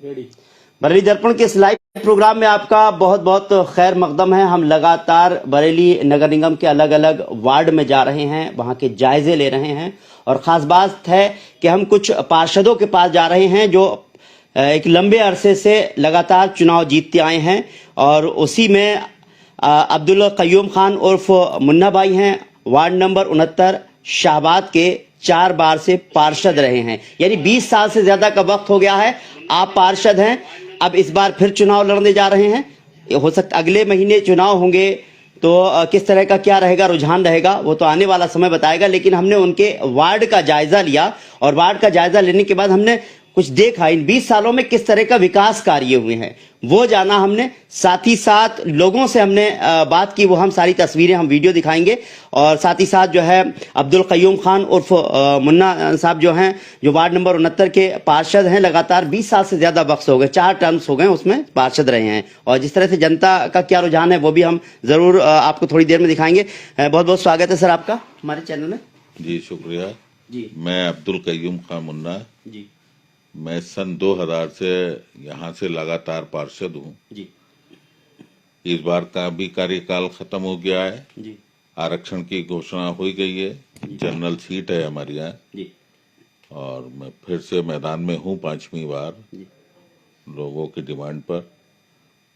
बरेली दर्पण के इस लाइव प्रोग्राम में आपका बहुत बहुत खैर मकदम है। हम लगातार बरेली नगर निगम के अलग अलग वार्ड में जा रहे हैं, वहां के जायजे ले रहे हैं और खास बात है कि हम कुछ पार्षदों के पास जा रहे हैं जो एक लंबे अरसे से लगातार चुनाव जीतते आए हैं और उसी में अब्दुल कयूम खान उर्फ मुन्ना भाई हैं। वार्ड नंबर 69 शाहबाद के 4 बार से पार्षद रहे हैं, यानी 20 साल से ज्यादा का वक्त हो गया है। आप पार्षद हैं, अब इस बार फिर चुनाव लड़ने जा रहे हैं। हो सकता अगले महीने चुनाव होंगे तो किस तरह का क्या रहेगा, रुझान रहेगा, वो तो आने वाला समय बताएगा। लेकिन हमने उनके वार्ड का जायजा लिया और वार्ड का जायजा लेने के बाद हमने कुछ देखा इन 20 सालों में किस तरह का विकास कार्य हुए हैं, वो जाना हमने। साथ ही साथ लोगों से हमने बात की, वो हम सारी तस्वीरें हम वीडियो दिखाएंगे। और साथ ही साथ जो है अब्दुल कयूम खान उर्फ मुन्ना साहब जो हैं, जो वार्ड नंबर 69 के पार्षद हैं, लगातार 20 साल से ज्यादा वक्त हो गए, 4 टर्म्स हो गए उसमें पार्षद रहे हैं। और जिस तरह से जनता का क्या रुझान है वो भी हम जरूर आपको थोड़ी देर में दिखाएंगे। बहुत बहुत स्वागत है सर आपका हमारे चैनल में। जी शुक्रिया जी। मैं अब्दुल कयूम खान मुन्ना जी। मैं सन 2000 से यहाँ से लगातार पार्षद हूँ जी। इस बार का भी कार्यकाल खत्म हो गया है जी। आरक्षण की घोषणा हो गई है। जनरल सीट है हमारे यहाँ जी। और मैं फिर से मैदान में हूँ 5वीं बार जी। लोगों की डिमांड पर।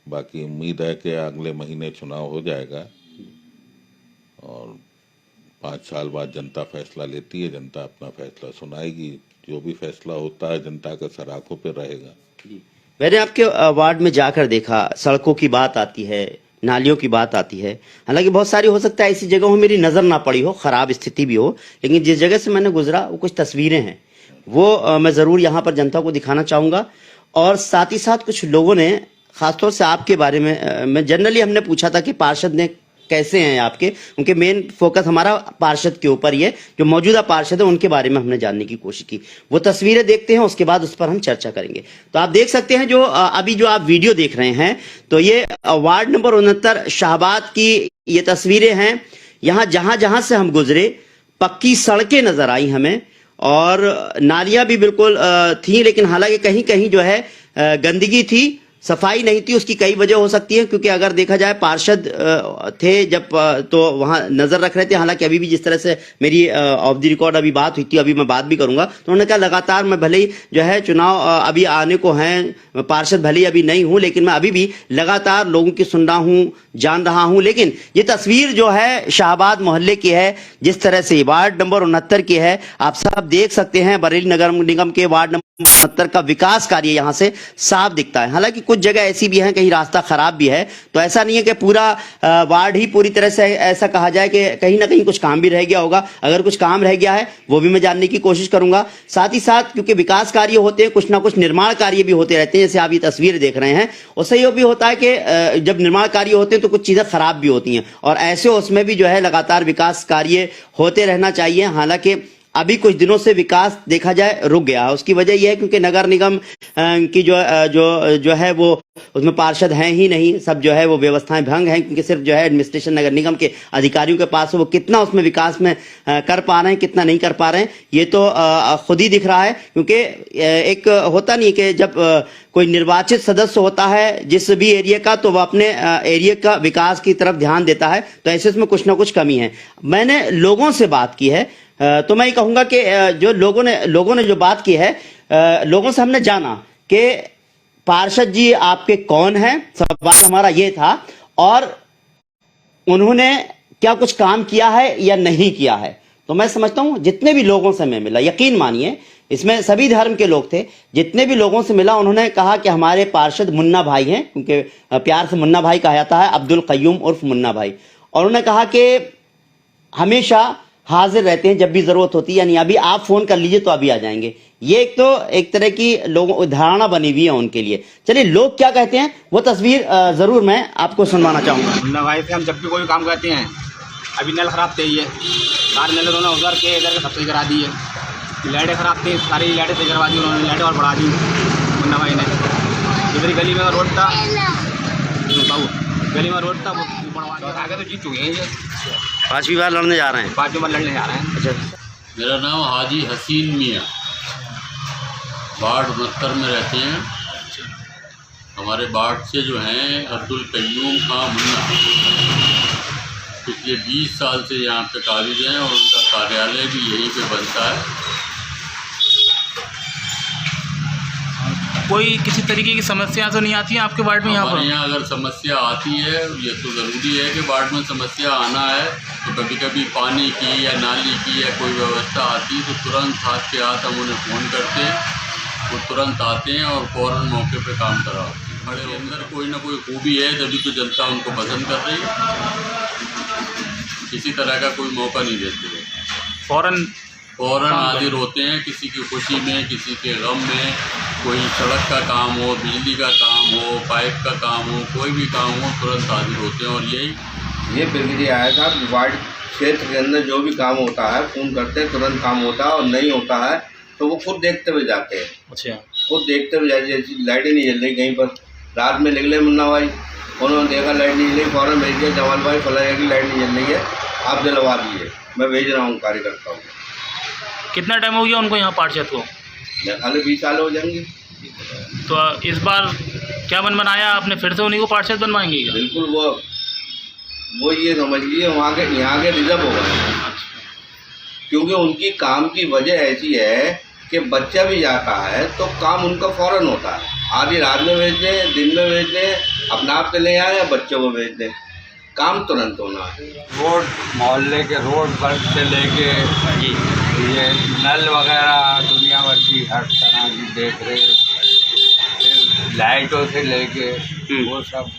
बाकी उम्मीद है कि अगले महीने चुनाव हो जाएगा और 5 साल बाद जनता फैसला लेती है, जनता अपना फैसला सुनाएगी। जो भी फैसला होता है जनता के सराखों पे रहेगा। मैंने आपके वार्ड में जाकर देखा, सड़कों की बात आती है, नालियों की बात आती है। हालांकि बहुत सारी हो सकता है ऐसी जगहों मेरी नजर ना पड़ी हो, खराब स्थिति भी हो, लेकिन जिस जगह से मैंने गुजरा वो कुछ तस्वीरें हैं, वो मैं जरूर यहाँ पर जनता को दिखाना चाहूंगा। और साथ ही साथ कुछ लोगों ने, खासतौर से आपके बारे में जनरली हमने पूछा था कि पार्षद ने कैसे हैं आपके, उनके मेन फोकस हमारा पार्षद के ऊपर ही है, जो मौजूदा पार्षद है उनके बारे में हमने जानने की कोशिश की। वो तस्वीरें देखते हैं, उसके बाद उस पर हम चर्चा करेंगे। तो आप देख सकते हैं जो अभी जो आप वीडियो देख रहे हैं, तो ये वार्ड नंबर 69 शाहबाद की ये तस्वीरें हैं। यहाँ जहां जहां से हम गुजरे पक्की सड़कें नजर आई हमें और नालियां भी बिल्कुल थी, लेकिन हालांकि कहीं कहीं जो है गंदगी थी, सफाई नहीं थी। उसकी कई वजह हो सकती है, क्योंकि अगर देखा जाए पार्षद थे जब तो वहां नजर रख रहे थे। हालांकि अभी भी जिस तरह से मेरी ऑफ द रिकॉर्ड अभी बात हुई थी, अभी मैं बात भी करूंगा, तो उन्होंने कहा लगातार मैं भले ही जो है चुनाव अभी आने को हैं, पार्षद भले ही अभी नहीं हूं, लेकिन मैं अभी भी लगातार लोगों की सुन रहा हूं, जान रहा हूं। लेकिन ये तस्वीर जो है शाहबाद मोहल्ले की है, जिस तरह से वार्ड नंबर 69 की है, आप सब देख सकते हैं बरेली नगर निगम के वार्ड नंबर 69 का विकास कार्य यहाँ से साफ दिखता है। हालांकि कुछ जगह ऐसी भी हैं, कहीं रास्ता खराब भी है, तो ऐसा नहीं है कि पूरा वार्ड ही पूरी तरह से ऐसा कहा जाए कि कहीं ना कहीं कुछ काम भी रह गया होगा। अगर कुछ काम रह गया है वो भी मैं जानने की कोशिश करूंगा। साथ ही साथ क्योंकि विकास कार्य होते हैं, कुछ ना कुछ निर्माण कार्य भी होते रहते हैं, जैसे आप ये तस्वीर देख रहे हैं, उससे ये भी होता है कि जब निर्माण कार्य होते हैं तो कुछ चीजें खराब भी होती हैं, और ऐसे उसमें भी जो है लगातार विकास कार्य होते रहना चाहिए। हालांकि अभी कुछ दिनों से विकास देखा जाए रुक गया है। उसकी वजह यह है क्योंकि नगर निगम की जो है वो उसमें पार्षद हैं ही नहीं, सब जो है वो व्यवस्थाएं भंग हैं, क्योंकि सिर्फ जो है एडमिनिस्ट्रेशन नगर निगम के अधिकारियों के पास वो कितना उसमें विकास में कर पा रहे हैं, कितना नहीं कर पा रहे हैं, ये तो खुद ही दिख रहा है। क्योंकि एक होता नहीं कि जब कोई निर्वाचित सदस्य होता है जिस भी एरिया का, तो वह अपने एरिया का विकास की तरफ ध्यान देता है, तो ऐसे उसमें कुछ ना कुछ कमी है। मैंने लोगों से बात की है, तो मैं ये कहूंगा कि जो लोगों ने जो बात की है, लोगों से हमने जाना कि पार्षद जी आपके कौन हैं, सवाल हमारा ये था, और उन्होंने क्या कुछ काम किया है या नहीं किया है। तो मैं समझता हूं जितने भी लोगों से मैं मिला, यकीन मानिए इसमें सभी धर्म के लोग थे, जितने भी लोगों से मिला उन्होंने कहा कि हमारे पार्षद मुन्ना भाई हैं, क्योंकि प्यार से मुन्ना भाई कहा जाता है, अब्दुल कयूम उर्फ मुन्ना भाई। और उन्होंने कहा कि हमेशा हाजिर रहते हैं जब भी जरूरत होती है, यानी अभी आप फोन कर लीजिए तो अभी आ जाएंगे। ये एक तरह की लोगों धारणा बनी हुई है उनके लिए। चलिए लोग क्या कहते हैं वो तस्वीर जरूर मैं आपको सुनवाना चाहूंगा। मुन्ना भाई से हम जब भी कोई काम करते हैं, अभी नल खराब थे, ये 4 नल उन्होंने उधर के इधर के सफाई करा दी है। लाइटें खराब थी, सारी लाइटें सही करवा दी उन्होंने, लाइटें और बढ़ा दी मुन्ना भाई ने। इधर गली में रोड था, गली में रोड था, वो बढ़वा दिया। आगे तो जीत चुके हैं ये, 5वीं बार लड़ने जा रहे हैं। 5वीं बार लड़ने जा रहे हैं। अच्छा, मेरा नाम हाजी हसीन मियाँ, वार्ड 69 में रहते हैं। हमारे वार्ड से जो हैं अब्दुल कयूम खां मुन्ना पिछले 20 साल से यहाँ पे काबिज हैं और उनका कार्यालय भी यहीं पे बनता है। कोई किसी तरीके की समस्या तो नहीं आती है आपके वार्ड में? हमारे यहाँ अगर समस्या आती है, ये तो ज़रूरी है कि वार्ड में समस्या आना है, तो कभी कभी पानी की या नाली की या कोई व्यवस्था आती है तो तुरंत हाथ के हाथ हम उन्हें फ़ोन करते हैं, वो तुरंत आते हैं और फ़ौरन मौके पे काम कराते हैं। हमारे अंदर कोई ना कोई खूबी है, तभी तो जनता उनको पसंद कर रही है। किसी तरह का कोई मौका नहीं देते हैं, फौरन हाजिर होते हैं। किसी की खुशी में, किसी के गम में, कोई सड़क का काम हो, बिजली का काम हो, पाइप का काम हो, कोई भी काम हो, तुरंत हाजिर होते हैं। और ये प्रक्रिया है साहब, वार्ड क्षेत्र के अंदर जो भी काम होता है फ़ोन करते हैं, तुरंत काम होता है, और नहीं होता है तो वो खुद देखते हुए जाते हैं। अच्छा, खुद देखते हुए जाते, जैसे लाइटें नहीं जल रही कहीं पर, रात में निकले मुन्ना भाई, उन्होंने देखा लाइट नहीं जल रही, फ़ौरन भेज दिया जमाल भाई फलाने की लाइट नहीं जल रही है, आप जलवा दीजिए, मैं भेज रहा हूँ कार्यकर्ता हूँ। कितना टाइम हो गया उनको यहाँ पार्षद को? मेरे ख्याल में 20 साल हो जाएंगे। तो इस बार क्या मन बनाया आपने, फिर से उन्हीं को पार्षद बनवाएंगे क्या? बिल्कुल, वो ये समझ लीजिए वहाँ के यहाँ के रिजर्व हो गए, क्योंकि उनकी काम की वजह ऐसी है कि बच्चा भी जाता है तो काम उनका फ़ौरन होता है, आधी रात में भेज दें, दिन में भेज दें, अपना आप से ले आए या बच्चों को भेज दें, काम तुरंत होना है। रोड मोहल्ले के रोड पर से लेके ये नल वगैरह दुनिया भर की हर तरह की देख रेख, लाइटों से लेके वो सब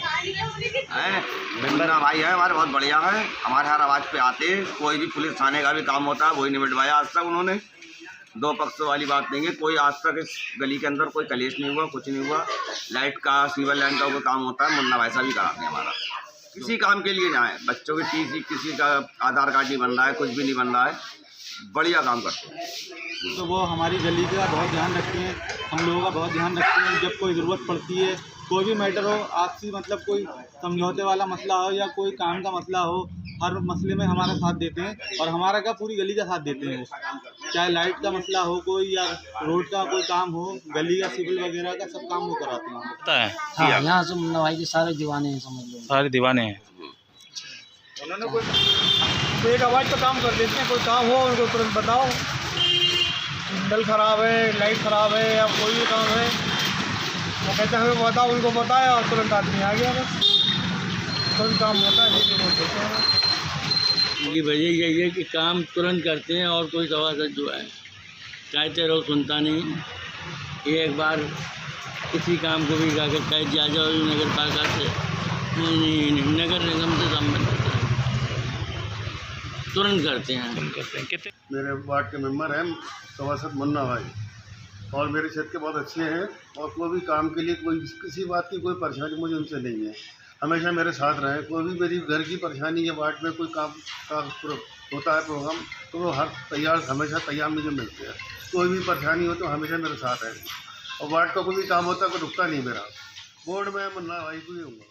मेंबर भाई है हमारे, बहुत बढ़िया है। हमारे हर आवाज़ पे आते, कोई भी पुलिस थाने का भी काम होता है वही निपटवाया आज तक उन्होंने। दो पक्षों वाली बात नहीं है, कोई आज तक इस गली के अंदर कोई कलेश नहीं हुआ, कुछ नहीं हुआ। लाइट का, सीवर लाइन का कोई काम होता है, मुन्ना भाई साहब भी कराते हैं हमारा। किसी काम के लिए जाएँ, बच्चों की टीसी, किसी का आधार कार्ड नहीं बन रहा है, कुछ भी नहीं बन रहा है, बढ़िया काम करते हैं। तो वो हमारी गली का बहुत ध्यान रखते हैं, हम लोगों का बहुत ध्यान रखते हैं। जब कोई ज़रूरत पड़ती है, कोई भी मैटर हो, आपसी मतलब कोई समझौते वाला मसला हो या कोई काम का मसला हो, हर मसले में हमारा साथ देते हैं, और हमारा क्या पूरी गली का साथ देते हैं। चाहे लाइट का मसला हो कोई, या रोड का कोई काम हो, गली का सिविल वगैरह का सब काम वो कराते हैं। पता है हाँ, यहाँ से मुन्ना भाई के सारे दीवाने हैं, समझ लो सारे दीवाने हैं। उन्होंने कोई एक आवाज़ पर काम कर देते हैं, कोई काम हो उनको तुरंत बताओ, नल ख़राब है, लाइट ख़राब है या कोई भी काम है, वो कहते हैं हमें बताओ, उनको बताया और तुरंत आदमी आ गया, बस कोई काम होता है लेकिन वो देते हैं। उनकी वजह यही है कि काम तुरंत करते हैं और कोई सवाल जो है कहते रहो सुनता नहीं। एक बार किसी काम को भी अगर कह दिया जाओ नगर पालिका से, नहीं नगर निगम से संबंध होता है, तुरंत करते हैं। कितने मेरे वार्ड के मेंबर हैं सभासद मुन्ना भाई, और मेरे क्षेत्र के बहुत अच्छे हैं, और कोई भी काम के लिए कोई किसी बात की कोई परेशानी मुझे उनसे नहीं है, हमेशा मेरे साथ रहे। कोई भी मेरी घर की परेशानी या वार्ड में कोई काम का होता है प्रोग्राम, तो वो हमेशा तैयार मुझे मिलते हैं। कोई भी परेशानी हो तो हमेशा मेरे साथ है, और वार्ड का कोई भी काम होता है कोई रुकता नहीं मेरा। बोर्ड में मुन्ना भाई को ही हूँगा।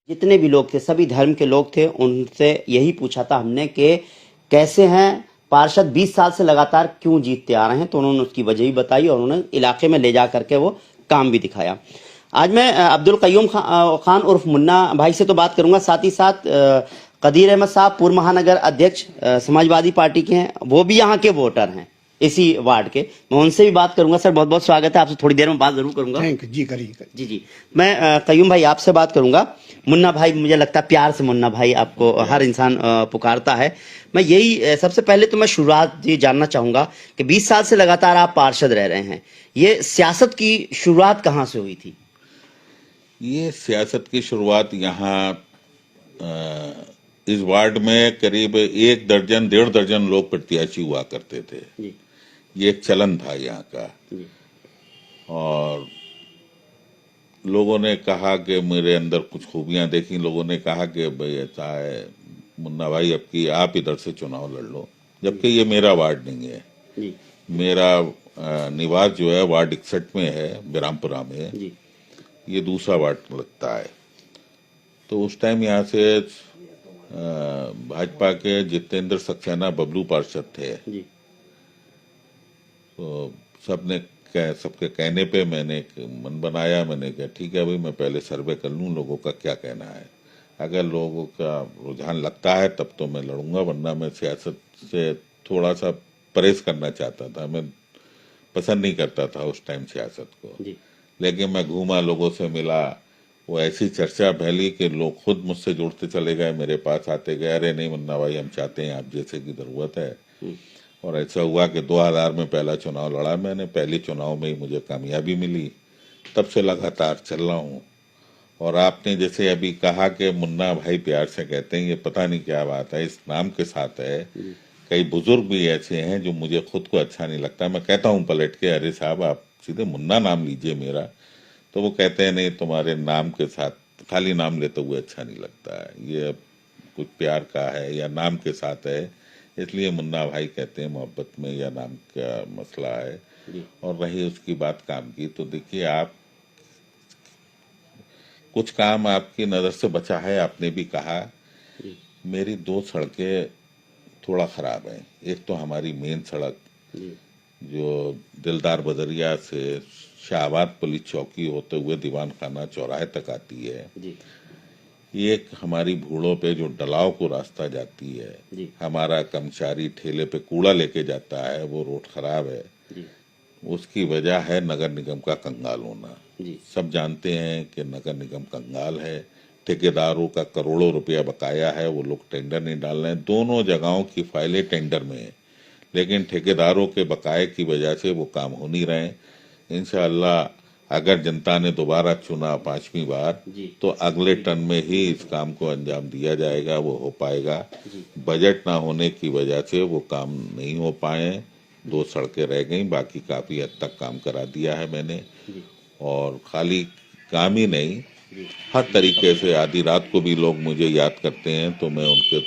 जितने भी लोग थे, सभी धर्म के लोग थे, उनसे यही पूछा था हमने कि कैसे हैं पार्षद, 20 साल से लगातार क्यों जीतते आ रहे हैं, तो उन्होंने उसकी वजह भी बताई और उन्होंने इलाके में ले जा करके वो काम भी दिखाया। आज मैं अब्दुल कयूम खान उर्फ मुन्ना भाई से तो बात करूंगा, साथ ही साथ कदीर अहमद साहब पूर्व महानगर अध्यक्ष समाजवादी पार्टी के हैं, वो भी यहाँ के वोटर हैं इसी वार्ड के, मैं उनसे भी बात करूंगा। सर बहुत बहुत स्वागत है, आपसे थोड़ी देर में बात जरूर करूंगा। थैंक यू जी, करिए जी। मैं कयूम भाई आपसे बात करूंगा। मुन्ना भाई, मुझे लगता है प्यार से मुन्ना भाई आपको हर इंसान पुकारता है। मैं यही सबसे पहले तो मैं शुरुआत ये जानना चाहूंगा कि 20 साल से लगातार आप पार्षद रह रहे हैं, ये सियासत की शुरुआत कहाँ से हुई थी? ये सियासत की शुरुआत यहाँ इस वार्ड में करीब 1 दर्जन 1.5 दर्जन लोग प्रत्याशी हुआ करते थे जी। ये एक चलन था यहाँ का जी। और लोगों ने कहा कि मेरे अंदर कुछ खूबियां देखी, लोगों ने कहा कि भाई ऐसा है मुन्ना भाई, अब की आप इधर से चुनाव लड़ लो, जबकि ये मेरा वार्ड नहीं है जी। मेरा निवास जो है वार्ड 61 में है, बिरामपुरा में जी। ये दूसरा वार्ड लगता है। तो उस टाइम यहाँ से भाजपा के जितेंद्र सक्सेना बबलू पार्षद थे जी। तो सबने सबके कहने पे मैंने एक मन बनाया। मैंने कहा ठीक है भाई, मैं पहले सर्वे कर लूँ लोगों का क्या कहना है। अगर लोगों का रुझान लगता है तब तो मैं लड़ूंगा, वरना मैं सियासत से थोड़ा सा परहेज करना चाहता था। मैं पसंद नहीं करता था उस टाइम सियासत को, लेकिन मैं घूमा, लोगों से मिला, वो ऐसी चर्चा फैली कि लोग खुद मुझसे जुड़ते चले गए, मेरे पास आते गए, अरे नहीं मुन्ना भाई हम चाहते हैं आप जैसे की ज़रूरत है। और ऐसा हुआ कि 2000 में पहला चुनाव लड़ा मैंने, पहले चुनाव में ही मुझे कामयाबी मिली, तब से लगातार चल रहा हूँ। और आपने जैसे अभी कहा कि मुन्ना भाई प्यार से कहते हैं, ये पता नहीं क्या बात है, इस नाम के साथ है। कई बुजुर्ग भी ऐसे हैं जो मुझे खुद को अच्छा नहीं लगता, मैं कहता हूँ पलट के अरे साहब आप सीधे मुन्ना नाम लीजिए मेरा, तो वो कहते हैं नहीं तुम्हारे नाम के साथ खाली नाम लेते हुए अच्छा नहीं लगता है, ये कुछ प्यार का है या नाम के साथ है, इसलिए मुन्ना भाई कहते हैं। मोहब्बत में या नाम का मसला है। और रही उसकी बात काम की, तो देखिए आप कुछ काम आपकी नज़र से बचा है। आपने भी कहा मेरी 2 सड़कें थोड़ा ख़राब हैं। एक तो हमारी मेन सड़क जो दिलदार बदरिया से शाहबाद पुलिस चौकी होते हुए दीवान खाना चौराहे तक आती है, एक हमारी भूड़ों पे जो डलाव को रास्ता जाती है, हमारा कर्मचारी ठेले पे कूड़ा लेके जाता है, वो रोड खराब है। उसकी वजह है नगर निगम का कंगाल होना। सब जानते हैं कि नगर निगम कंगाल है, ठेकेदारों का करोड़ों रुपया बकाया है, वो लोग टेंडर नहीं डाल रहे हैं। दोनों जगहों की फाइलें टेंडर में है, लेकिन ठेकेदारों के बकाये की वजह से वो काम हो नहीं रहे हैं। इंशाअल्लाह अगर जनता ने दोबारा चुना 5वीं बार, तो अगले टर्म में ही इस काम को अंजाम दिया जाएगा, वो हो पाएगा। बजट ना होने की वजह से वो काम नहीं हो पाए, 2 सड़कें रह गई, बाकी काफ़ी हद तक काम करा दिया है मैंने। और खाली काम ही नहीं, हर तरीके से आधी रात को भी लोग मुझे याद करते हैं तो मैं उनके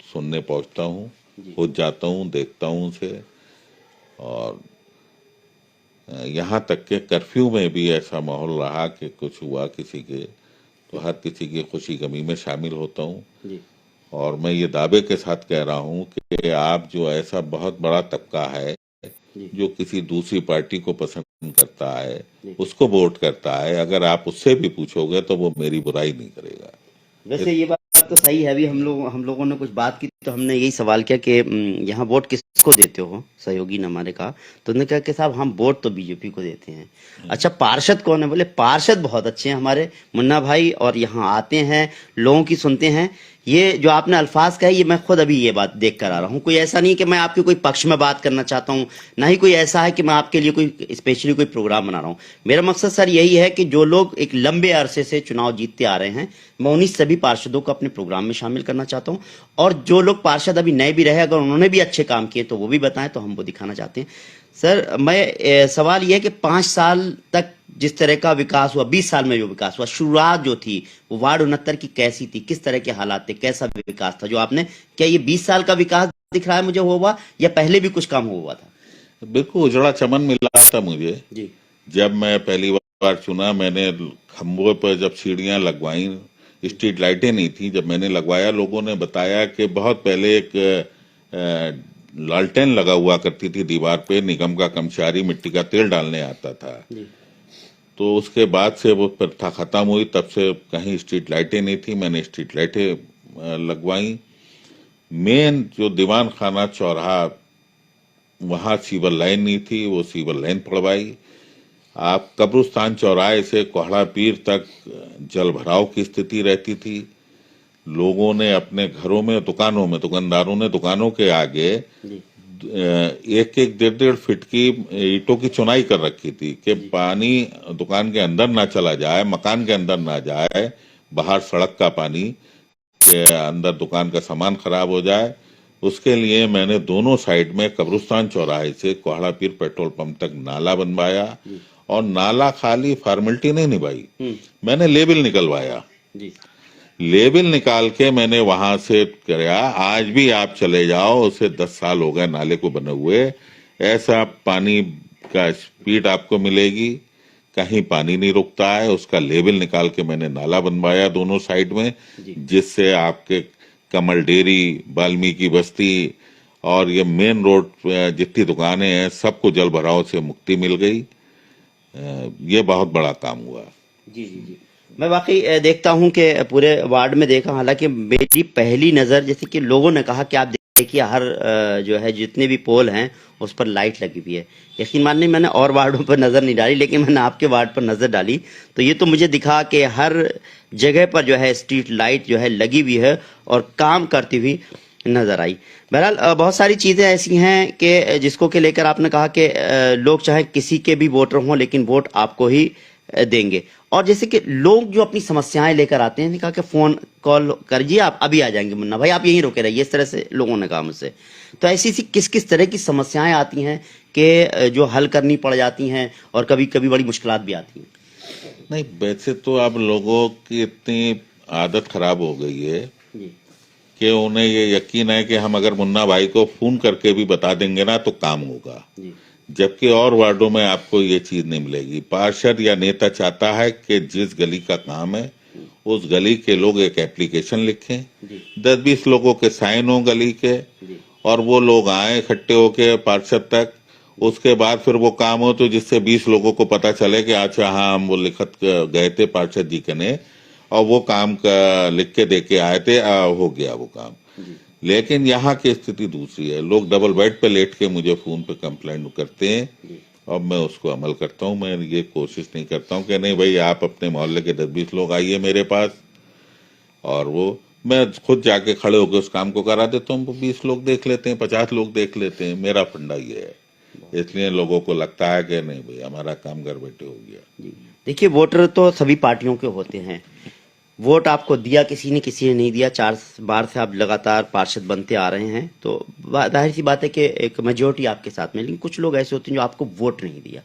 सुनने पहुंचता हूँ, खुद जाता हूँ, देखता हूँ उसे। और यहाँ तक के कर्फ्यू में भी ऐसा माहौल रहा कि कुछ हुआ किसी के, तो हर किसी की खुशी गमी में शामिल होता हूँ। और मैं ये दावे के साथ कह रहा हूँ कि आप जो ऐसा बहुत बड़ा तबका है जो किसी दूसरी पार्टी को पसंद करता है, उसको वोट करता है, अगर आप उससे भी पूछोगे तो वो मेरी बुराई नहीं करेगा। वैसे ये बात तो सही है। अभी हम लोगों ने कुछ बात की तो हमने यही सवाल किया कि यहाँ वोट किसको देते हो, सहयोगी ने हमारे कहा, तो उन्होंने कहा कि साहब हम वोट तो बीजेपी को देते हैं। अच्छा पार्षद कौन है? बोले पार्षद बहुत अच्छे हैं हमारे मुन्ना भाई, और यहाँ आते हैं, लोगों की सुनते हैं। ये जो आपने अल्फाज कहे, ये मैं खुद अभी ये बात देख कर आ रहा हूँ। कोई ऐसा नहीं कि मैं आपके कोई पक्ष में बात करना चाहता हूँ, ना ही कोई ऐसा है कि मैं आपके लिए कोई स्पेशली कोई प्रोग्राम बना रहा हूँ। मेरा मकसद सर यही है कि जो लोग एक लंबे अरसे से चुनाव जीतते आ रहे हैं, मैं उन्हीं सभी पार्षदों को अपने प्रोग्राम में शामिल करना चाहता हूँ। और जो लोग पार्षद अभी नए भी रहे, अगर उन्होंने भी अच्छे काम किए तो वो भी बताएं, तो हम वो दिखाना चाहते हैं। सर मैं सवाल ये है कि 5 साल तक जिस तरह का विकास हुआ, 20 साल में जो विकास हुआ, शुरुआत जो थी वो वार्ड 69 की कैसी थी, किस तरह के हालात थे, कैसा विकास था जो आपने, क्या ये 20 साल का विकास दिख रहा है मुझे हुआ या पहले भी कुछ काम हुआ था? बिल्कुल उजड़ा चमन मिला था मुझे जी। जब मैं पहली बार चुना, मैंने खंभों पर जब सीढ़ियां लगवाई, स्ट्रीट लाइटें नहीं थी, जब मैंने लगवाया लोगों ने बताया कि बहुत पहले एक लालटेन लगा हुआ करती थी दीवार पे, निगम का कर्मचारी मिट्टी का तेल डालने आता था। तो उसके बाद से वो प्रथा खत्म हुई, तब से कहीं स्ट्रीट लाइटें नहीं थी, मैंने स्ट्रीट लाइटें लगवाई। मेन जो दीवान खाना चौराहा, वहाँ सीवर लाइन नहीं थी, वो सीवर लाइन पड़वाई। आप कब्रिस्तान चौराहे से कोहड़ा पीर तक जल भराव की स्थिति रहती थी। लोगों ने अपने घरों में, दुकानों में, दुकानदारों ने दुकानों के आगे 1-1, 1.5 फीट की ईंटों की चुनाई कर रखी थी कि पानी दुकान के अंदर ना चला जाए, मकान के अंदर ना जाए, बाहर सड़क का पानी के अंदर दुकान का सामान खराब हो जाए। उसके लिए मैंने दोनों साइड में कब्रिस्तान चौराहे से कोहड़ा पीर पेट्रोल पंप तक नाला बनवाया। और नाला खाली फॉर्मेलिटी नहीं निभाई, मैंने लेबल निकलवाया। लेबल निकाल के मैंने वहां से कराया। आज भी आप चले जाओ, उसे 10 साल हो गए नाले को बने हुए, ऐसा पानी का स्पीड आपको मिलेगी, कहीं पानी नहीं रुकता है। उसका लेबल निकाल के मैंने नाला बनवाया दोनों साइड में, जिससे आपके कमल डेरी, वाल्मीकि बस्ती और ये मेन रोड पे जितनी दुकानें हैं सबको जल भराव से मुक्ति मिल गई। ये बहुत बड़ा काम हुआ। जी जी जी, मैं वाकई देखता हूं कि पूरे वार्ड में देखा, हालांकि मेरी पहली नज़र, जैसे कि लोगों ने कहा कि आप देखिए हर जो है जितने भी पोल हैं उस पर लाइट लगी हुई है। यकीन मानिए मैंने और वार्डों पर नज़र नहीं डाली, लेकिन मैंने आपके वार्ड पर नज़र डाली तो ये तो मुझे दिखा कि हर जगह पर जो है स्ट्रीट लाइट जो है लगी हुई है और काम करती हुई नजर आई। बहरहाल बहुत सारी चीज़ें ऐसी हैं कि जिसको के लेकर आपने कहा कि लोग चाहे किसी के भी वोटर हों लेकिन वोट आपको ही देंगे। और जैसे कि लोग जो अपनी समस्याएं लेकर आते हैं, कहा कि फ़ोन कॉल करिए आप अभी आ जाएंगे मुन्ना भाई, आप यहीं रुके रहिए, इस तरह से लोगों ने कहा मुझसे। तो ऐसी सी किस किस तरह की समस्याएं आती हैं कि जो हल करनी पड़ जाती हैं और कभी कभी बड़ी मुश्किलात भी आती हैं? नहीं, वैसे तो अब लोगों की इतनी आदत खराब हो गई है कि उन्हें ये यकीन है कि हम अगर मुन्ना भाई को फोन करके भी बता देंगे ना तो काम होगा, जबकि और वार्डों में आपको ये चीज नहीं मिलेगी। पार्षद या नेता चाहता है कि जिस गली का काम है उस गली के लोग एक एप्लीकेशन लिखें, 10-20 लोगों के साइन हो गली के, और वो लोग आए इकट्ठे होके पार्षद तक। उसके बाद फिर वो काम हो तो जिससे 20 लोगों को पता चले कि अच्छा हाँ हम वो लिखत गए थे पार्षद जी के ने और वो काम का लिख के दे के आए थे, हो गया वो काम। लेकिन यहाँ की स्थिति दूसरी है। लोग डबल बेड पे लेट के मुझे फोन पे कंप्लेंट करते हैं और मैं उसको अमल करता हूँ। मैं ये कोशिश नहीं करता हूँ कि नहीं भाई आप अपने मोहल्ले के 10-20 लोग आइए मेरे पास, और वो मैं खुद जाके खड़े होकर उस काम को करा देता हूँ। 20 लोग देख लेते हैं, 50 लोग देख लेते हैं, मेरा फंडा ये है। इसलिए लोगों को लगता है कि नहीं भाई हमारा काम घर बैठे हो गया। देखिए वोटर तो सभी पार्टियों के होते हैं, वोट आपको दिया किसी ने नहीं दिया, 4 बार से आप लगातार पार्षद बनते आ रहे हैं, तो जाहिर सी बात है कि एक मेजोरिटी आपके साथ में। लेकिन कुछ लोग ऐसे होते हैं जो आपको वोट नहीं दिया।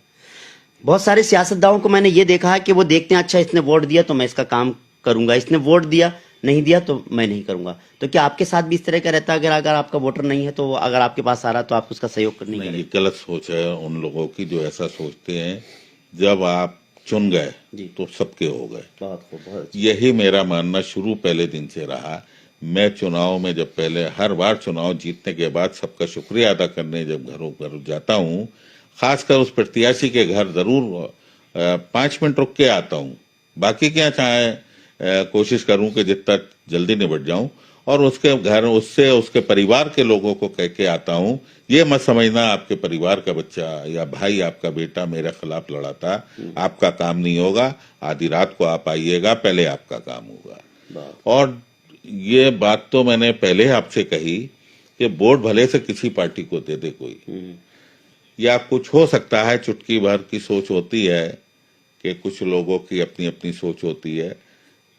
बहुत सारे सियासतदानों को मैंने ये देखा है कि वो देखते हैं अच्छा इसने वोट दिया तो मैं इसका काम करूंगा, इसने वोट दिया नहीं दिया तो मैं नहीं करूंगा। तो क्या आपके साथ भी इस तरह का रहता है? अगर आपका वोटर नहीं है तो अगर आपके पास आ रहा तो आप उसका सहयोग नहीं करेंगे? ये गलत सोच है उन लोगों की जो ऐसा सोचते हैं। जब आप चुन गए तो सबके हो गए। बहुत यही मेरा मानना शुरू पहले दिन से रहा। मैं चुनाव में जब पहले हर बार चुनाव जीतने के बाद सबका शुक्रिया अदा करने जब घरों पर जाता हूँ, खासकर उस प्रत्याशी के घर जरूर 5 मिनट रुक के आता हूँ। बाकी क्या चाहे कोशिश करूं कि जितना जल्दी निपट जाऊं, और उसके घर उससे उसके परिवार के लोगों को कह के आता हूं ये मत समझना आपके परिवार का बच्चा या भाई आपका बेटा मेरे खिलाफ लड़ा था, आपका काम नहीं होगा, आधी रात को आप आइएगा, पहले आपका काम होगा। और ये बात तो मैंने पहले आपसे कही कि वोट भले से किसी पार्टी को दे दे कोई, या कुछ हो सकता है चुटकी भर की सोच होती है कि कुछ लोगों की अपनी अपनी सोच होती है,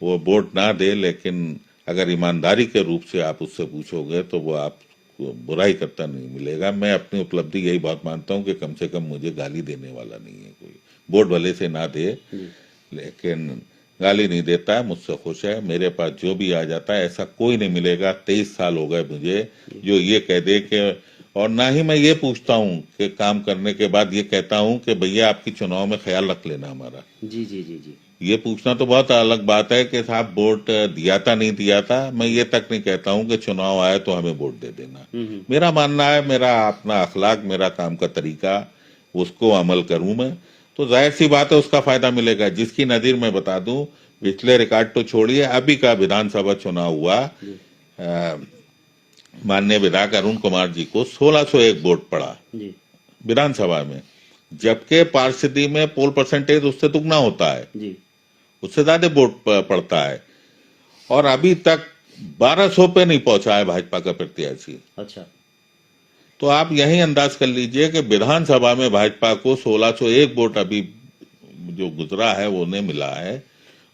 वो वोट ना दे, लेकिन अगर ईमानदारी के रूप से आप उससे पूछोगे तो वो आपको बुराई करता नहीं मिलेगा। मैं अपनी उपलब्धि यही बात मानता हूँ कि कम से कम मुझे गाली देने वाला नहीं है कोई। वोट भले से ना दे लेकिन गाली नहीं देता है, मुझसे खुश है। मेरे पास जो भी आ जाता है ऐसा कोई नहीं मिलेगा, 23 साल हो गए मुझे, जो ये कह दे कि, और ना ही मैं ये पूछता हूँ कि काम करने के बाद ये कहता हूँ कि भैया आपकी चुनाव में ख्याल रख लेना हमारा। जी जी जी जी, ये पूछना तो बहुत अलग बात है कि साहब वोट दिया था नहीं दिया था। मैं ये तक नहीं कहता हूं कि चुनाव आए तो हमें वोट दे देना। मेरा मानना है, मेरा अपना अखलाक, मेरा काम का तरीका, उसको अमल करूं मैं तो जाहिर सी बात है उसका फायदा मिलेगा। जिसकी नजीर मैं बता दूं, पिछले रिकॉर्ड तो छोड़िए, अभी का विधानसभा चुनाव हुआ, माननीय विधायक अरुण कुमार जी को 1601 वोट पड़ा विधानसभा में, जबकि पार्षदी में पोल परसेंटेज उससे दुगना होता है, उससे ज्यादा वोट पड़ता है, और अभी तक 1200 पे नहीं पहुंचा है भाजपा का प्रत्याशी। अच्छा, तो आप यही अंदाज कर लीजिए कि विधानसभा में भाजपा को 1601 वोट अभी जो गुजरा है वो नहीं मिला है,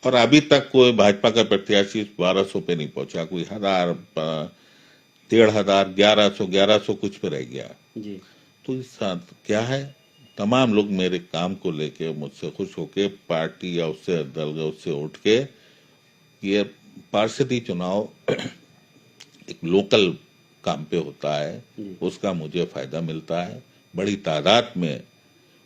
और अभी तक कोई भाजपा का प्रत्याशी 1200 पे नहीं पहुंचा, कोई 1000, 1500, 1100 कुछ पे रह गया जी। तो इस साथ क्या है, तमाम लोग मेरे काम को लेके मुझसे खुश होके पार्टी या उससे दल उससे उठ के, ये पार्षदी चुनाव एक लोकल काम पे होता है, उसका मुझे फायदा मिलता है। बड़ी तादाद में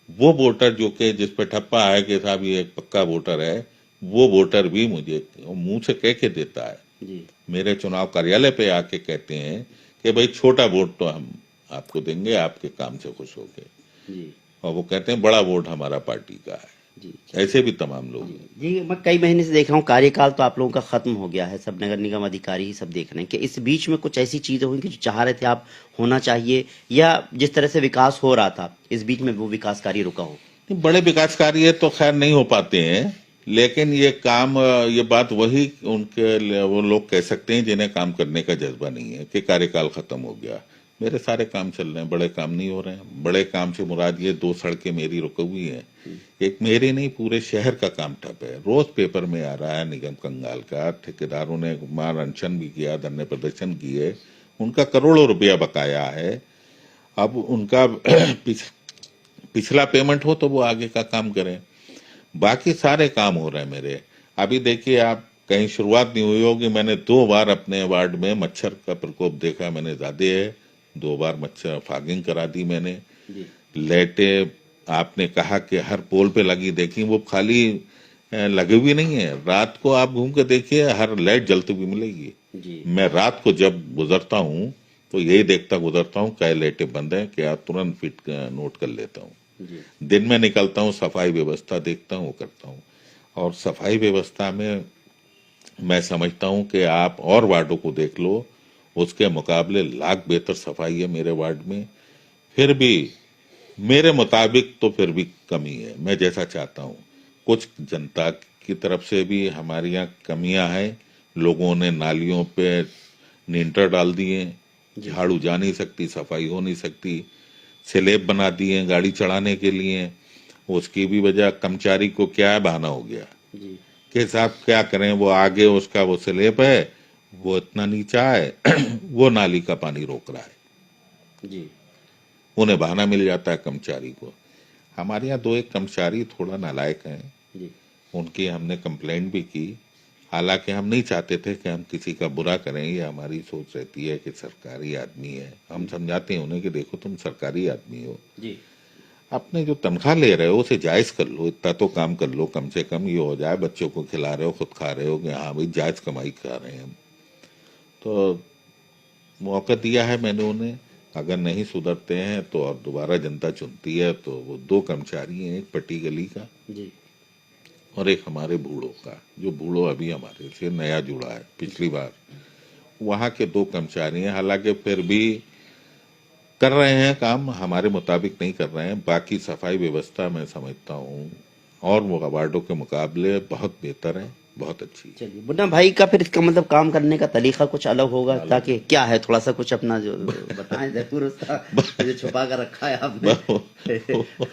वो वोटर जो कि जिस पे ठप्पा है कि साहब ये एक पक्का वोटर है, वो वोटर भी मुझे मुंह से कह के देता है। मेरे चुनाव कार्यालय पे आके कहते हैं कि भाई छोटा वोट तो हम आपको देंगे आपके काम से खुश होके, जी और वो कहते हैं बड़ा वोट हमारा पार्टी का है। जी ऐसे भी तमाम लोग हैं। जी। मैं कई महीने से देख रहा हूँ कार्यकाल तो आप लोगों का खत्म हो गया है, सब नगर निगम अधिकारी ही सब देख रहे हैं कि इस बीच में कुछ ऐसी चीजें हुई कि जो चाह रहे थे आप होना चाहिए, या जिस तरह से विकास हो रहा था इस बीच में वो विकास कार्य रुका हो? बड़े विकास कार्य तो खैर नहीं हो पाते हैं, लेकिन ये काम, ये बात वही उनके वो लोग कह सकते हैं जिन्हें काम करने का जज्बा नहीं है कि कार्यकाल खत्म हो गया। मेरे सारे काम चल रहे हैं, बड़े काम नहीं हो रहे हैं। बड़े काम से मुराद ये 2 सड़कें मेरी रुकी हुई हैं, एक मेरी नहीं पूरे शहर का काम ठप है। रोज पेपर में आ रहा है निगम कंगाल का, ठेकेदारों ने मार अनशन भी किया, धरने प्रदर्शन किए, उनका करोड़ों रुपया बकाया है। अब उनका पिछला पेमेंट हो तो वो आगे का काम करें, बाकी सारे काम हो रहे हैं मेरे। अभी देखिए आप, कहीं शुरुआत नहीं हुई होगी, मैंने 2 बार अपने वार्ड में मच्छर का प्रकोप देखा, मैंने ज्यादा है, 2 बार मच्छर फॉगिंग करा दी मैंने। लाइटें आपने कहा कि हर पोल पे लगी, देखी वो खाली लगी हुई नहीं है, रात को आप घूम के देखिए हर लाइट जलती हुई मिलेगी। मैं रात को जब गुजरता हूँ तो यही देखता गुजरता हूँ क्या लाइटें बंद है क्या, तुरंत फिट नोट कर लेता हूँ। दिन में निकलता हूँ, सफाई व्यवस्था देखता हूँ, वो करता हूँ। और सफाई व्यवस्था में मैं समझता हूँ कि आप और वार्डों को देख लो, उसके मुकाबले लाख बेहतर सफाई है मेरे वार्ड में। फिर भी मेरे मुताबिक तो फिर भी कमी है, मैं जैसा चाहता हूँ। कुछ जनता की तरफ से भी हमारे यहाँ कमियां हैं। लोगों ने नालियों पे नींटर डाल दिए, झाड़ू जा नहीं सकती, सफाई हो नहीं सकती, स्लेब बना दिए गाड़ी चढ़ाने के लिए। उसकी भी वजह कर्मचारी को क्या बहाना हो गया कि साहब क्या करें, वो आगे उसका वो स्लेब है, वो इतना नीचा है वो नाली का पानी रोक रहा है जी। उन्हें बहाना मिल जाता है कर्मचारी को। हमारे यहाँ 2-1 कर्मचारी थोड़ा नालायक हैं जी। उनकी हमने कंप्लेंट भी की, हालांकि हम नहीं चाहते थे कि हम किसी का बुरा करें, ये हमारी सोच रहती है कि सरकारी आदमी है, हम समझाते हैं उन्हें कि देखो तुम सरकारी आदमी हो जी। अपने जो तनख्वाह ले रहे हो उसे जायज कर लो, इतना तो काम कर लो, कम से कम ये हो जाए बच्चों को खिला रहे हो, खुद खा रहे हो कि हाँ भाई जायज कमाई कर रहे हैं हम। तो मौका दिया है मैंने उन्हें, अगर नहीं सुधरते हैं तो और दोबारा जनता चुनती है तो वो 2 कर्मचारी हैं, एक पट्टी गली का जी। और एक हमारे बूढ़ों का, जो बूढ़ो अभी हमारे से नया जुड़ा है पिछली बार, वहाँ के 2 कर्मचारी हैं। हालांकि फिर भी कर रहे हैं काम, हमारे मुताबिक नहीं कर रहे हैं। बाकी सफाई व्यवस्था मैं समझता हूँ और वार्डों के मुकाबले बहुत बेहतर है, बहुत अच्छी। चलिए, मुन्ना भाई का फिर इसका मतलब काम करने का तरीका कुछ अलग होगा, ताकि क्या है थोड़ा सा कुछ अपना जो बताएं जरूर, उसका जो छुपा कर रखा है आपने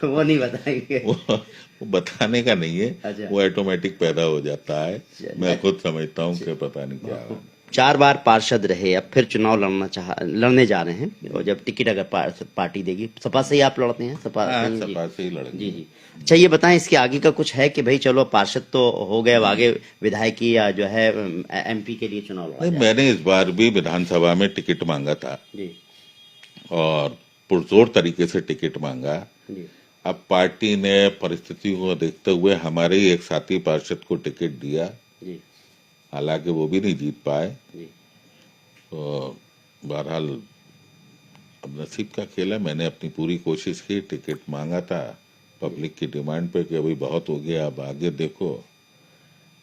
वो नहीं बताएंगे? वो बताने का नहीं है। अच्छा। वो ऑटोमेटिक पैदा हो जाता है, मैं खुद समझता हूँ कि पता नहीं क्या है। 4 बार पार्षद रहे, अब फिर चुनाव लड़ने जा रहे हैं, और जब टिकट अगर पार्टी देगी, सपा से ही आप लड़ते हैं? सपा से ही लड़ेंगे। जी जी। अच्छा, ये बताएं इसके आगे का कुछ है कि भाई चलो पार्षद तो हो गए, अब आगे विधायकी या जो है MP के लिए चुनाव लड़ा जाए? मैंने इस बार भी विधानसभा में टिकट मांगा था जी। और पुरजोर तरीके से टिकट मांगा। जी। अब पार्टी ने परिस्थिति को देखते हुए हमारे ही एक साथी पार्षद को टिकट दिया, जी। हालांकि वो भी नहीं जीत पाए। जी। तो बहरहाल अब नसीब का खेल है, मैंने अपनी पूरी कोशिश की, टिकट मांगा था पब्लिक की डिमांड पे कि अभी बहुत हो गया, अब आगे देखो,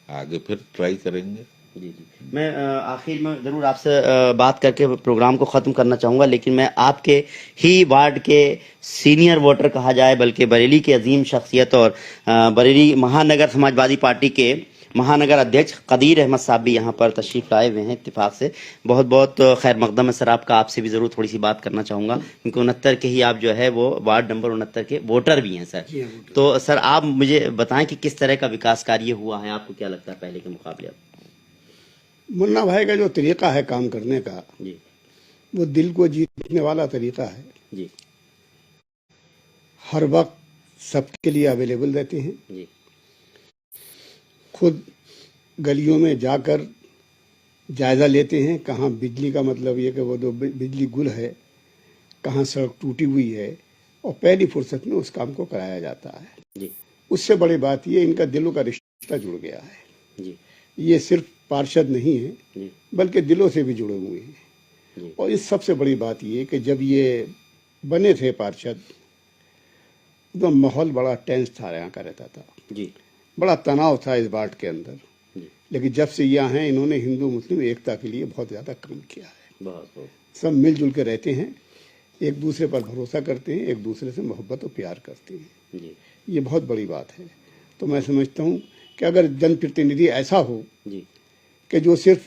आगे फिर ट्राई करेंगे। जी जी। मैं आखिर में जरूर आपसे बात करके प्रोग्राम को ख़त्म करना चाहूँगा, लेकिन मैं आपके ही वार्ड के सीनियर वोटर कहा जाए, बल्कि बरेली के अजीम शख्सियत और बरेली महानगर समाजवादी पार्टी के महानगर अध्यक्ष कदीर अहमद साहब भी यहाँ पर तशरीफ लाए हुए हैं इत्तेफाक से। बहुत बहुत खैर मकदम है सर आपका, आपसे भी ज़रूर थोड़ी सी बात करना चाहूँगा, क्योंकि 69 के ही आप जो है वो वार्ड नंबर 69 के वोटर भी हैं सर। तो सर आप मुझे बताएं कि किस तरह का विकास कार्य हुआ है, आपको क्या लगता है पहले के मुकाबले? मुन्ना भाई का जो तरीका है काम करने का जी। वो दिल को जीतने वाला तरीका है जी। हर वक्त सबके लिए अवेलेबल रहते हैं जी। खुद गलियों में जाकर जायज़ा लेते हैं, कहाँ बिजली का मतलब ये कि वो जो बिजली गुल है, कहाँ सड़क टूटी हुई है, और पहली फुर्सत में उस काम को कराया जाता है। जी। उससे बड़ी बात ये इनका दिलों का रिश्ता जुड़ गया है। जी। ये सिर्फ पार्षद नहीं है जी। बल्कि दिलों से भी जुड़े हुए हैं। और इस सबसे बड़ी बात ये कि जब ये बने थे पार्षद तो माहौल बड़ा टेंस था यहाँ का रहता था जी, बड़ा तनाव था इस वार्ड के अंदर। लेकिन जब से यहाँ हैं इन्होंने हिंदू मुस्लिम एकता के लिए बहुत ज़्यादा काम किया है। बहुत सब मिलजुल के रहते हैं, एक दूसरे पर भरोसा करते हैं, एक दूसरे से मोहब्बत और प्यार करते हैं। जी, ये बहुत बड़ी बात है। तो मैं समझता हूँ कि अगर जनप्रतिनिधि ऐसा हो जी, कि जो सिर्फ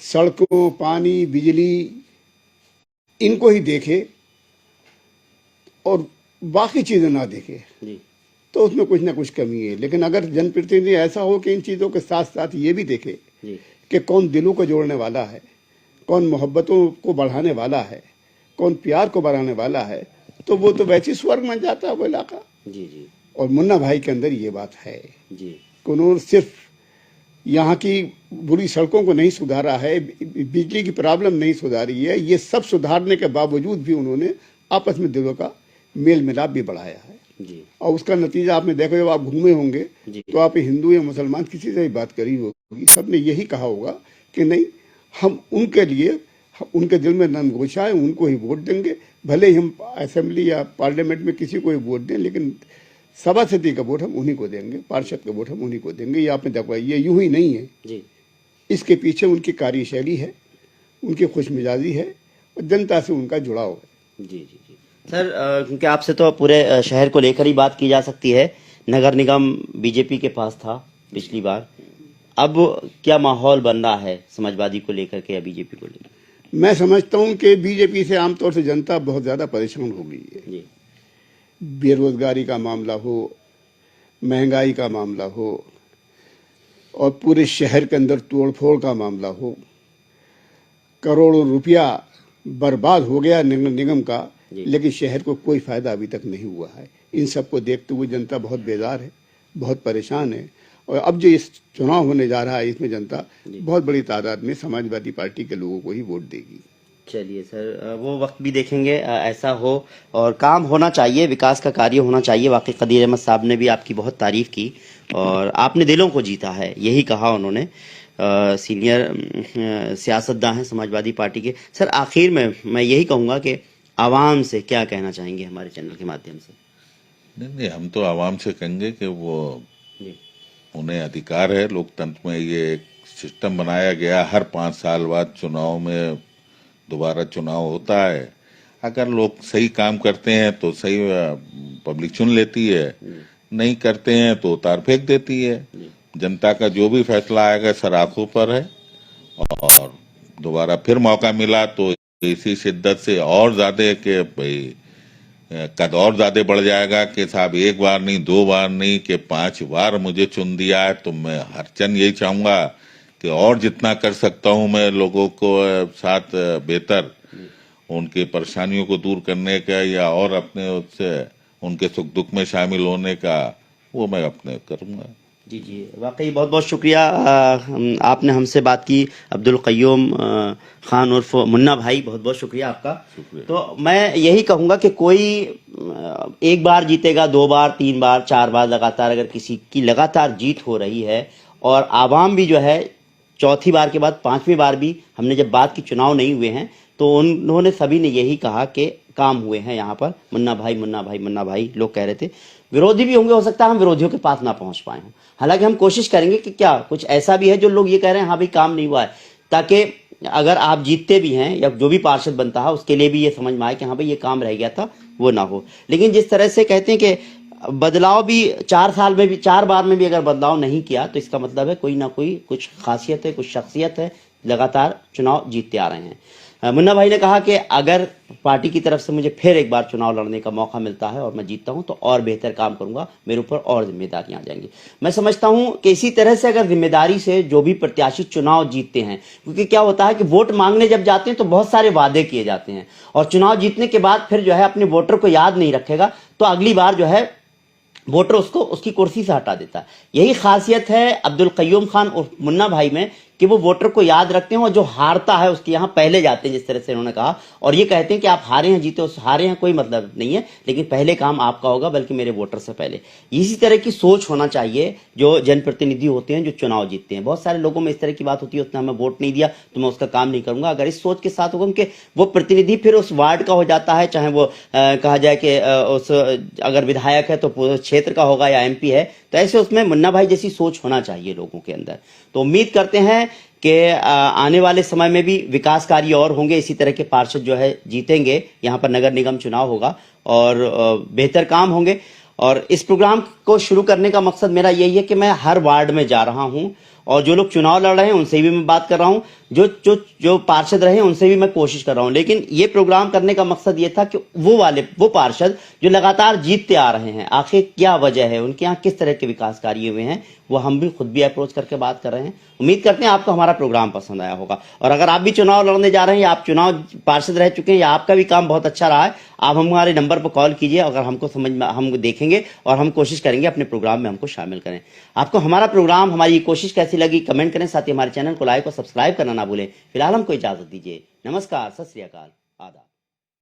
सड़कों, पानी, बिजली इनको ही देखे और बाकी चीज़ें ना देखे जी, तो उसमें कुछ ना कुछ कमी है। लेकिन अगर जनप्रतिनिधि ऐसा हो कि इन चीज़ों के साथ साथ ये भी देखे जी, कि कौन दिलों को जोड़ने वाला है, कौन मोहब्बतों को बढ़ाने वाला है, कौन प्यार को बढ़ाने वाला है, तो वो तो वैसे स्वर्ग बन जाता है वो इलाका। जी, जी, और मुन्ना भाई के अंदर ये बात है जी, कि उन्होंने सिर्फ यहाँ की बुरी सड़कों को नहीं सुधारा है, बिजली की प्रॉब्लम नहीं सुधारी है, ये सब सुधारने के बावजूद भी उन्होंने आपस में दिलों का मेल मिलाप भी बढ़ाया है। जी, और उसका नतीजा आपने देखा, जब आप घूमे होंगे तो आप हिंदू या मुसलमान किसी से भी बात करी होगी, सबने यही कहा होगा कि नहीं, हम उनके लिए, उनके दिल में ननगोशा है, उनको ही वोट देंगे, भले ही हम असेंबली या पार्लियामेंट में किसी को ही वोट दें, लेकिन सभापति का वोट हम उन्हीं को देंगे, पार्षद का वोट हम उन्हीं को देंगे। ये आपने देखा, ये यूं ही नहीं है जी, इसके पीछे उनकी कार्यशैली है, उनकी खुशमिजाजी है और जनता से उनका जुड़ाव है। जी, जी, जी। सर, क्योंकि आपसे तो पूरे शहर को लेकर ही बात की जा सकती है, नगर निगम बीजेपी के पास था पिछली बार, अब क्या माहौल बन रहा है समाजवादी को लेकर के या बीजेपी को लेकर? मैं समझता हूं कि बीजेपी से आमतौर से जनता बहुत ज़्यादा परेशान हो गई है। जी, बेरोजगारी का मामला हो, महंगाई का मामला हो और पूरे शहर के अंदर तोड़फोड़ का मामला हो, करोड़ों रुपया बर्बाद हो गया निगम का, लेकिन शहर को कोई फायदा अभी तक नहीं हुआ है। इन सबको देखते हुए जनता बहुत बेजार है, बहुत परेशान है। और अब जो इस चुनाव होने जा रहा है, इसमें जनता बहुत बड़ी तादाद में समाजवादी पार्टी के लोगों को ही वोट देगी। चलिए सर, वो वक्त भी देखेंगे, ऐसा हो और काम होना चाहिए, विकास का कार्य होना चाहिए। वाकई कदीर अहमद साहब ने भी आपकी बहुत तारीफ की और आपने दिलों को जीता है, यही कहा उन्होंने। सीनियर सियासतदान हैं समाजवादी पार्टी के। सर, आखिर में मैं यही कहूँगा कि आवाम से क्या कहना चाहेंगे हमारे चैनल के माध्यम से? नहीं, हम तो आवाम से कहेंगे कि वो उन्हें अधिकार है, लोकतंत्र में ये एक सिस्टम बनाया गया, हर 5 साल बाद चुनाव में दोबारा चुनाव होता है। अगर लोग सही काम करते हैं तो सही पब्लिक चुन लेती है, नहीं करते हैं तो उतार फेंक देती है। जनता का जो भी फैसला आएगा सर आंखों पर है, और दोबारा फिर मौका मिला तो इसी शिद्दत से और ज्यादा कि भाई कद और ज्यादा बढ़ जाएगा कि साहब एक बार नहीं, 2 बार नहीं कि 5 बार मुझे चुन दिया है, तो मैं हर चंद यही चाहूंगा कि और जितना कर सकता हूं मैं लोगों को साथ बेहतर उनकी परेशानियों को दूर करने का या और अपने उससे उनके सुख दुख में शामिल होने का, वो मैं अपने करूंगा। जी, जी, वाकई बहुत बहुत शुक्रिया। आपने हमसे बात की। अब्दुल क़य्यूम खान उर्फ मुन्ना भाई, बहुत बहुत शुक्रिया आपका। तो मैं यही कहूँगा कि कोई एक बार जीतेगा, 2 बार, 3 बार, 4 बार लगातार अगर किसी की लगातार जीत हो रही है और आवाम भी जो है चौथी बार के बाद 5वीं बार भी, हमने जब बात की चुनाव नहीं हुए हैं तो उन्होंने सभी ने यही कहा कि काम हुए हैं यहाँ पर। मुन्ना भाई, मुन्ना भाई, मुन्ना भाई लोग कह रहे थे। विरोधी भी होंगे, हो सकता है हम विरोधियों के पास ना पहुंच पाए हों, हालांकि हम कोशिश करेंगे कि क्या कुछ ऐसा भी है जो लोग ये कह रहे हैं हाँ भाई काम नहीं हुआ है, ताकि अगर आप जीतते भी हैं या जो भी पार्षद बनता है उसके लिए भी ये समझ में आए कि हाँ भाई ये काम रह गया था, वो ना हो। लेकिन जिस तरह से कहते हैं कि बदलाव भी 4 साल में भी, 4 बार में भी अगर बदलाव नहीं किया तो इसका मतलब है कोई ना कोई कुछ खासियत है, कुछ शख्सियत है, लगातार चुनाव जीतते आ रहे हैं। मुन्ना भाई ने कहा कि अगर पार्टी की तरफ से मुझे फिर एक बार चुनाव लड़ने का मौका मिलता है और मैं जीतता हूं तो और बेहतर काम करूंगा, मेरे ऊपर और जिम्मेदारियां आ जाएंगी। मैं समझता हूं कि इसी तरह से अगर जिम्मेदारी से जो भी प्रत्याशी चुनाव जीतते हैं, क्योंकि क्या होता है कि वोट मांगने जब जाते हैं तो बहुत सारे वादे किए जाते हैं और चुनाव जीतने के बाद फिर जो है अपने वोटर को याद नहीं रखेगा तो अगली बार जो है वोटर उसको उसकी कुर्सी से हटा देता है। यही खासियत है अब्दुल क़य्यूम खान और मुन्ना भाई में कि वो वोटर को याद रखते हैं और जो हारता है उसके यहाँ पहले जाते हैं, जिस तरह से उन्होंने कहा। और ये कहते हैं कि आप हारे हैं जीते, उस हारे हैं कोई मतलब नहीं है, लेकिन पहले काम आपका होगा, बल्कि मेरे वोटर से पहले। इसी तरह की सोच होना चाहिए जो जनप्रतिनिधि होते हैं, जो चुनाव जीतते हैं। बहुत सारे लोगों में इस तरह की बात होती है, उसने हमें वोट नहीं दिया तो मैं उसका काम नहीं करूंगा। अगर इस सोच के साथ होगा कि वो प्रतिनिधि फिर उस वार्ड का हो जाता है, चाहे वो कहा जाए कि उस अगर विधायक है तो क्षेत्र का होगा या MP है, तो ऐसे उसमें मुन्ना भाई जैसी सोच होना चाहिए लोगों के अंदर। तो उम्मीद करते हैं कि आने वाले समय में भी विकास कार्य और होंगे, इसी तरह के पार्षद जो है जीतेंगे, यहाँ पर नगर निगम चुनाव होगा और बेहतर काम होंगे। और इस प्रोग्राम को शुरू करने का मकसद मेरा यही है कि मैं हर वार्ड में जा रहा हूं और जो लोग चुनाव लड़ रहे हैं उनसे भी मैं बात कर रहा हूं, जो पार्षद रहे उनसे भी मैं कोशिश कर रहा हूं। लेकिन ये प्रोग्राम करने का मकसद ये था कि वो पार्षद जो लगातार जीतते आ रहे हैं, आखिर क्या वजह है, उनके यहाँ किस तरह के विकास कार्य हुए हैं, वो हम भी खुद भी अप्रोच करके बात कर रहे हैं। उम्मीद करते हैं आपको हमारा प्रोग्राम पसंद आया होगा। और अगर आप भी चुनाव लड़ने जा रहे हैं या आप चुनाव पार्षद रह चुके हैं या आपका भी काम बहुत अच्छा रहा है, आप हमारे नंबर पर कॉल कीजिए। अगर हमको समझ में, हम देखेंगे और हम कोशिश करेंगे अपने प्रोग्राम में हमको शामिल करें। आपको हमारा प्रोग्राम, हमारी ये कोशिश कैसी लगी कमेंट करें, साथ ही हमारे चैनल को लाइक और सब्सक्राइब करना ना भूलें। फिलहाल हमको इजाजत दीजिए। नमस्कार, सत श्री अकाल, आदाब।